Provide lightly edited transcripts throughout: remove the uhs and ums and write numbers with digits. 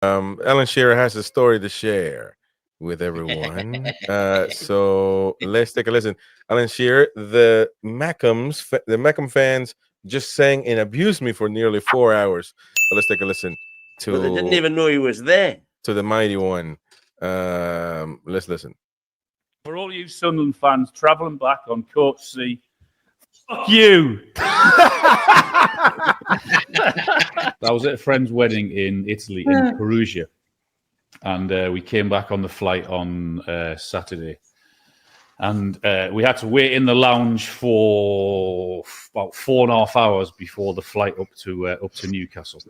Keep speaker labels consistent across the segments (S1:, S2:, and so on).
S1: Alan Shearer has a story to share with everyone. So let's take a listen. Alan Shearer, the MACKEM fans just sang and abused me for nearly 4 hours. So let's take a listen to.
S2: But they didn't even know he was there.
S1: To the mighty one. Let's listen.
S3: For all you Sunderland fans travelling back on Coach C, fuck you. I was at a friend's wedding in Italy, in Perugia, and we came back on the flight on Saturday, and we had to wait in the lounge for about 4.5 hours before the flight up to Newcastle.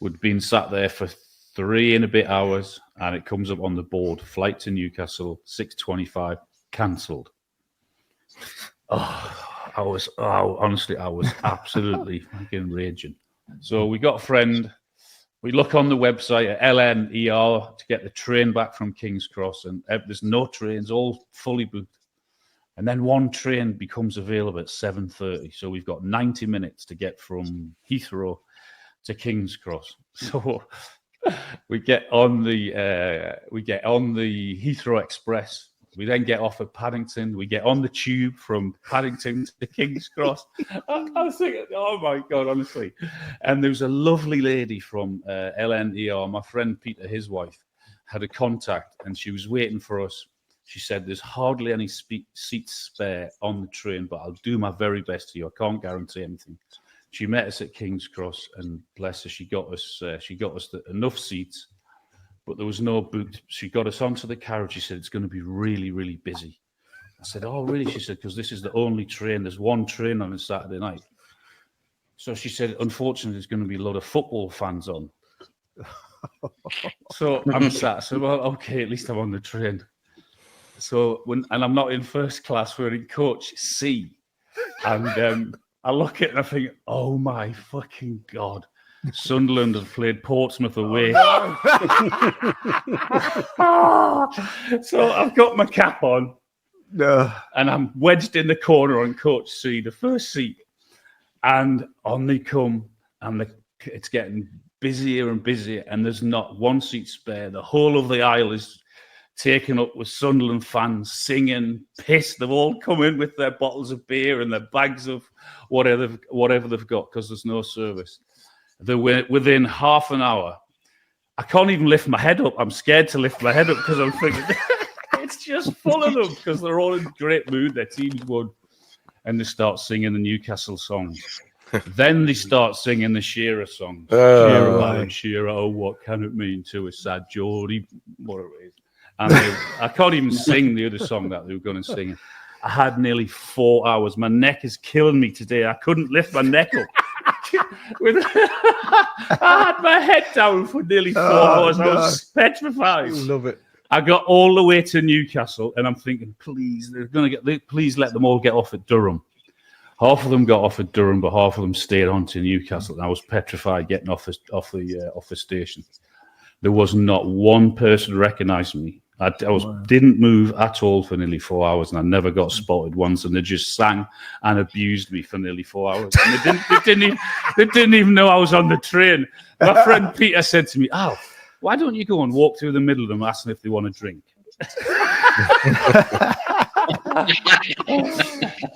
S3: We'd been sat there for 3 and a bit hours, and it comes up on the board: flight to Newcastle, 6:25, cancelled. Honestly, I was absolutely fucking raging. So we got a friend. We look on the website at LNER to get the train back from King's Cross, and there's no trains, all fully booked. And then one train becomes available at 7:30. So we've got 90 minutes to get from Heathrow to King's Cross. So we get on the Heathrow Express. We then get off at Paddington. We get on the tube from Paddington to King's Cross. I was thinking, oh my God, honestly. And there was a lovely lady from LNER, my friend Peter, his wife, had a contact, and she was waiting for us. She said, there's hardly any seats spare on the train, but I'll do my very best for you. I can't guarantee anything. She met us at King's Cross, and bless her, she got us enough seats, but there was no booked. She got us onto the carriage. She said, it's going to be really, really busy. I said, oh, really? She said, because this is the only train. There's one train on a Saturday night. So she said, unfortunately, there's going to be a lot of football fans on. So I'm sat. I said, well, okay, at least I'm on the train. So and I'm not in first class. We're in coach C. And I look at it and I think, oh my fucking God. Sunderland have played Portsmouth away. So I've got my cap on. And I'm wedged in the corner on Coach C, the first seat. And on they come, and it's getting busier and busier, and there's not one seat spare. The whole of the aisle is taken up with Sunderland fans singing, pissed. They've all come in with their bottles of beer and their bags of whatever they've got, because there's no service. They're within half an hour. I can't even lift my head up. I'm scared to lift my head up because I'm thinking it's just full of them, because they're all in great mood. Their team's won. And they start singing the Newcastle songs. Then they start singing the Shearer songs. Shearer, oh, what can it mean to a sad Geordie? Whatever it is. And I can't even sing the other song that they were going to sing. I had nearly 4 hours. My neck is killing me today. I couldn't lift my neck up. I had my head down for nearly 4 hours. No. I was petrified.
S4: Love it.
S3: I got all the way to Newcastle, and I'm thinking, please, please let them all get off at Durham. Half of them got off at Durham, but half of them stayed on to Newcastle. And I was petrified getting off the station. There was not one person recognizing me. Didn't move at all for nearly 4 hours, and I never got spotted once. And they just sang and abused me for nearly 4 hours. And they didn't even know I was on the train. My friend Peter said to me, "Oh, why don't you go and walk through the middle of them, asking if they want a drink?"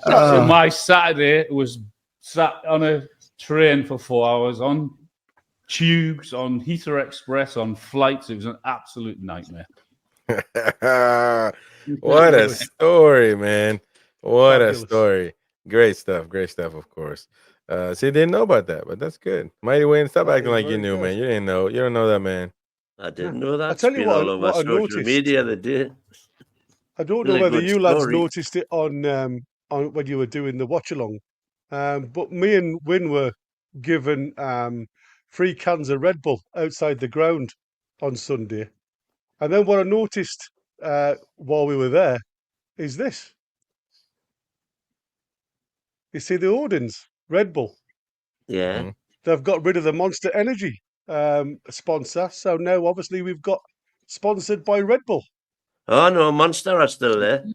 S3: So my Saturday was sat on a train for 4 hours, on tubes, on Heathrow Express, on flights. It was an absolute nightmare.
S1: What a story, man. What a story. Great stuff, of course. See, didn't know about that, but that's good. Mighty Wayne, stop acting like you knew, man. You didn't know. You don't know that, man.
S2: I didn't know that.
S4: I tell you what,
S2: all over social media the day.
S4: I don't know whether you lads noticed it on when you were doing the watch along, but me and Win were given 3 cans of Red Bull outside the ground on Sunday. And then what I noticed while we were there is this. You see the Odin's Red Bull?
S2: Yeah.
S1: Mm-hmm.
S4: They've got rid of the Monster Energy sponsor. So now obviously we've got sponsored by Red Bull.
S2: Oh, no, Monster are still there.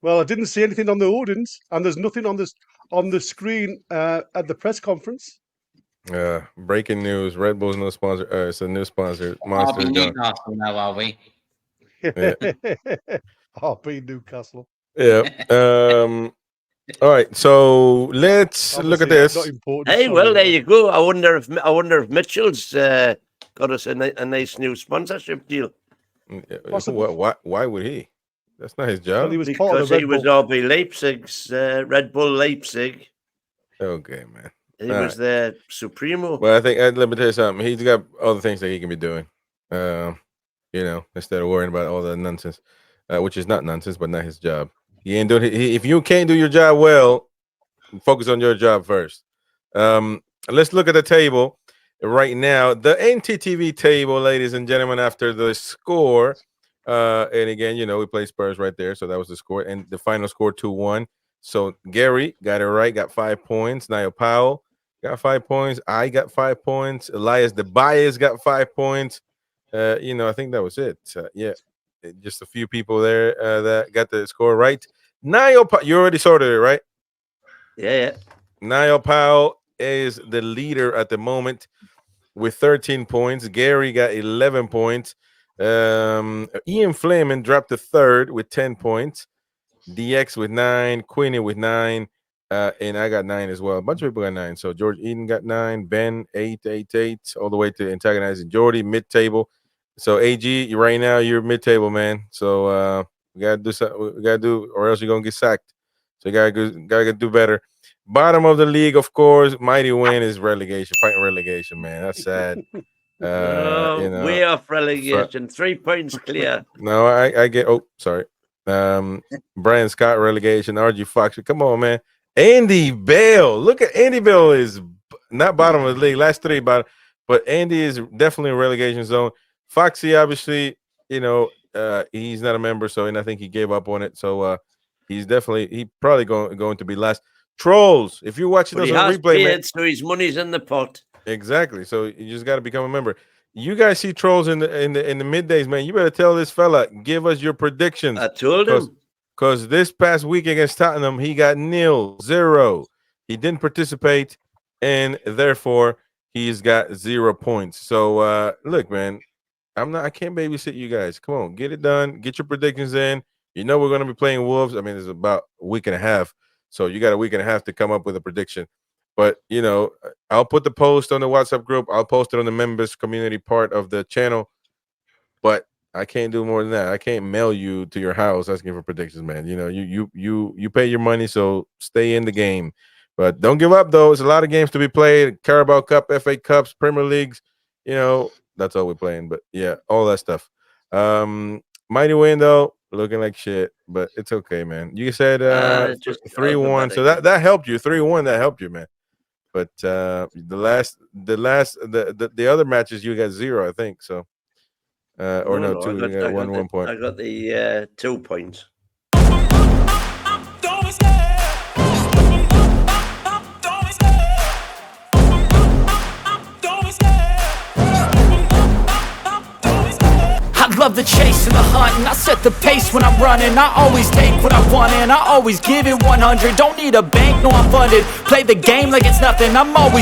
S4: Well, I didn't see anything on the Odin's, and there's nothing on the screen at the press conference.
S1: Breaking news: Red Bull's no sponsor. It's a new sponsor.
S5: I'll
S1: Monster
S5: be
S1: gone.
S5: Newcastle now, are we?
S4: I'll be Newcastle.
S1: Yeah. All right. So let's look at
S4: Obviously,
S1: this.
S4: not important.
S2: Hey,
S4: sorry,
S2: well, there
S4: but-
S2: you go. I wonder if Mitchell's got us a nice new sponsorship deal.
S4: Possible.
S1: Why would he? That's not his
S4: Well,
S1: job.
S4: he was part
S2: Because
S4: of the
S2: he
S4: Red
S2: was
S4: Bull.
S2: RB Leipzig's Red Bull Leipzig.
S1: Okay, man.
S2: He
S1: All
S2: was
S1: right.
S2: their supremo.
S1: Well, I think let me tell you something. He's got other things that he can be doing. Instead of worrying about all the nonsense, which is not nonsense, but not his job. He ain't doing. If you can't do your job well, focus on your job first. Let's look at the table right now. The NTTV table, ladies and gentlemen, after the score. And again, we play Spurs right there, so that was the score, and the final score 2-1. So Gary got it right, got 5 points. Niall Powell got 5 points. I got 5 points. Elias DeBias got 5 points. I think that was it. Just a few people there that got the score right. Niall, you already sorted it, right?
S2: Yeah.
S1: Niall Powell is the leader at the moment with 13 points. Gary got 11 points. Ian Flamin dropped to third with 10 points. DX with 9, Queenie with 9, and I got 9 as well. A bunch of people got 9. So George Eden got 9, Ben 8, all the way to antagonizing Jordy mid-table. So AG, right now you're mid-table, man. So we gotta do something. We gotta do, or else you're gonna get sacked. So you gotta do better. Bottom of the league, of course. Mighty win is relegation, fighting relegation, man. That's sad.
S2: Way off relegation, 3 points clear.
S1: No, I get. Oh, sorry. Brian Scott relegation. RG Fox. Come on, man. Andy Bell. Look at Andy Bell is not bottom of the league. Last 3 bottom, but Andy is definitely in relegation zone. Foxy, obviously, he's not a member, so and I think he gave up on it. So he probably going to be last. Trolls, if you're watching
S2: But
S1: us
S2: he
S1: on
S2: has
S1: replay,
S2: paid,
S1: man.
S2: so his money's in the pot.
S1: Exactly. So you just got to become a member. You guys see Trolls in the middays, man. You better tell this fella, give us your predictions.
S2: I told him.
S1: Because this past week against Tottenham, he got 0-0. He didn't participate, and therefore he's got 0 points. So look, man, I can't babysit you guys. Come on, get it done. Get your predictions in. We're going to be playing Wolves. I mean, it's about a week and a half. So you got a week and a half to come up with a prediction. But, I'll put the post on the WhatsApp group. I'll post it on the members community part of the channel. But I can't do more than that. I can't mail you to your house asking for predictions, man. You pay your money, so stay in the game. But don't give up, though. It's a lot of games to be played. Carabao Cup, FA Cups, Premier Leagues. That's all we're playing. But, yeah, all that stuff. Mighty win, though. Looking like shit, but it's okay, man. You said 3-1, so that helped you. 3-1, that helped you, man. But the other matches you got 0, I think. So, or no, 2. You got 1 point.
S2: I got the 2 points.
S6: I love the chase and the hunt, and I set the pace when I'm running. I always take what I want and I always give it 100. Don't need a bank, no I'm funded. Play the game like it's nothing, I'm always